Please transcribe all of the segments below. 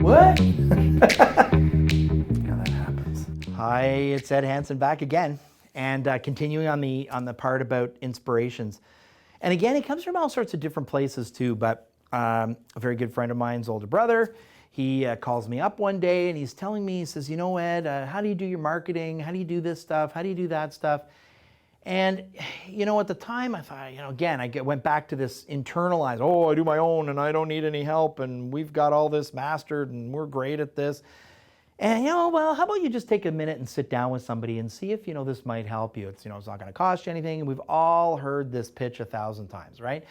What? Yeah, that happens. Hi, it's Ed Hansen back again, and continuing on the part about inspirations. And again, it comes from all sorts of different places too, but a very good friend of mine's older brother, he calls me up one day and he's telling me, he says, you know, Ed, how do you do your marketing? How do you do this stuff? How do you do that stuff? And, you know, at the time I thought, you know, again, went back to this internalized, oh, I do my own and I don't need any help and we've got all this mastered and we're great at this. And, you know, well, how about you just take a minute and sit down with somebody and see if, you know, this might help you. It's, you know, it's not going to cost you anything. And we've all heard this pitch 1,000 times, right?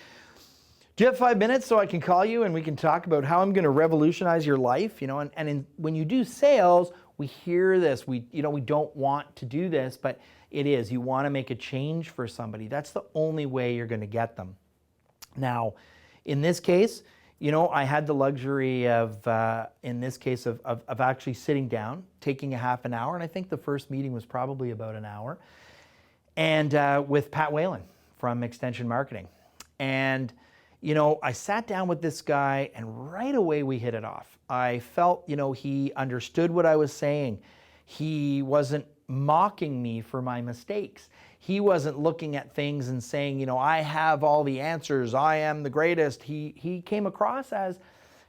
Do you have 5 minutes so I can call you and we can talk about how I'm going to revolutionize your life? You know, when you do sales, we hear this. We don't want to do this, but it is. You want to make a change for somebody. That's the only way you're going to get them. Now, in this case, you know, I had the luxury of, in this case, of actually sitting down, taking a half an hour, and I think the first meeting was probably about an hour, and with Pat Whalen from Extension Marketing. And you know, I sat down with this guy and right away we hit it off. I felt, you know, he understood what I was saying. He wasn't mocking me for my mistakes. He wasn't looking at things and saying, you know, I have all the answers. I am the greatest. He came across as,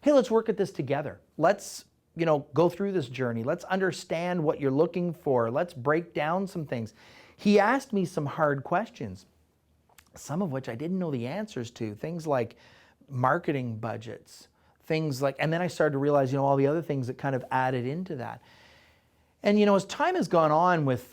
hey, let's work at this together. Let's, you know, go through this journey. Let's understand what you're looking for. Let's break down some things. He asked me some hard questions, some of which I didn't know the answers to, things like marketing budgets, things like, and then I started to realize, you know, all the other things that kind of added into that. And, you know, as time has gone on with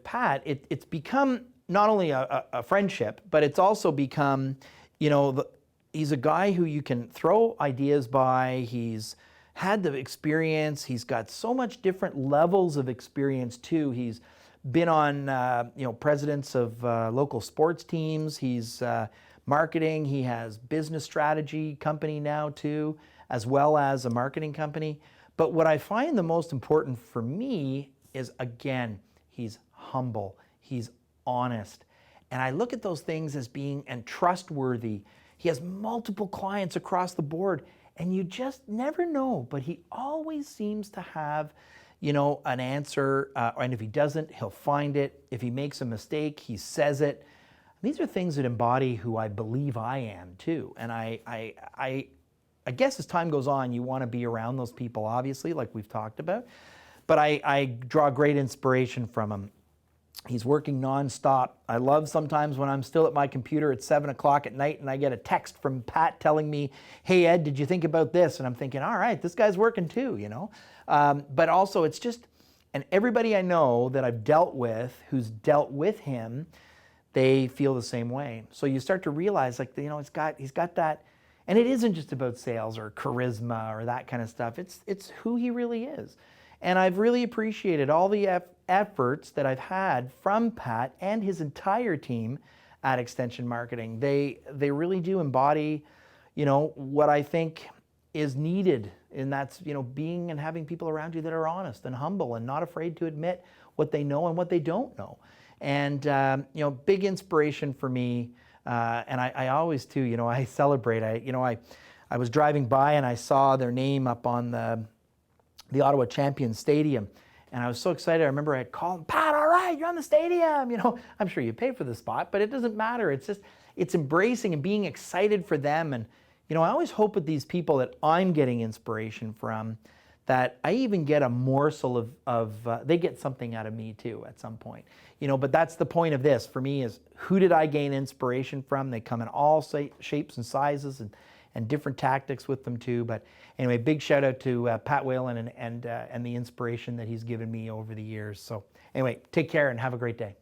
Pat, it's become not only a friendship, but it's also become, you know, he's a guy who you can throw ideas by. He's had the experience. He's got so much different levels of experience too. He's been on, you know, presidents of local sports teams. He's marketing. He has business strategy company now too, as well as a marketing company. But what I find the most important for me is, again, he's humble. He's honest. And I look at those things as being and trustworthy. He has multiple clients across the board, and you just never know. But he always seems to have, you know, an answer, and if he doesn't, he'll find it. If he makes a mistake, he says it. These are things that embody who I believe I am too. And I guess as time goes on, you want to be around those people, obviously, like we've talked about. But I draw great inspiration from him. He's working nonstop. I love sometimes when I'm still at my computer at 7 o'clock at night and I get a text from Pat telling me, hey, Ed, did you think about this? And I'm thinking, all right, this guy's working too, you know. But also it's just, and everybody I know that I've dealt with, who's dealt with him, they feel the same way. So you start to realize, like, you know, he's got that, and it isn't just about sales or charisma or that kind of stuff. It's who he really is. And I've really appreciated all the efforts that I've had from Pat and his entire team at Extension Marketing. They really do embody, you know, what I think is needed, and that's, you know, being and having people around you that are honest and humble and not afraid to admit what they know and what they don't know. And, you know, big inspiration for me. And I always too, you know, I celebrate. I was driving by and I saw their name up on the Ottawa Champions Stadium. And I was so excited. I remember I had called, Pat, all right, you're on the stadium. You know, I'm sure you paid for the spot, but it doesn't matter. It's just, it's embracing and being excited for them. And, you know, I always hope with these people that I'm getting inspiration from, that I even get a morsel of they get something out of me too at some point. You know, but that's the point of this for me, is who did I gain inspiration from? They come in all shapes and sizes and different tactics with them too. But anyway, big shout out to Pat Whalen and the inspiration that he's given me over the years. So anyway, take care and have a great day.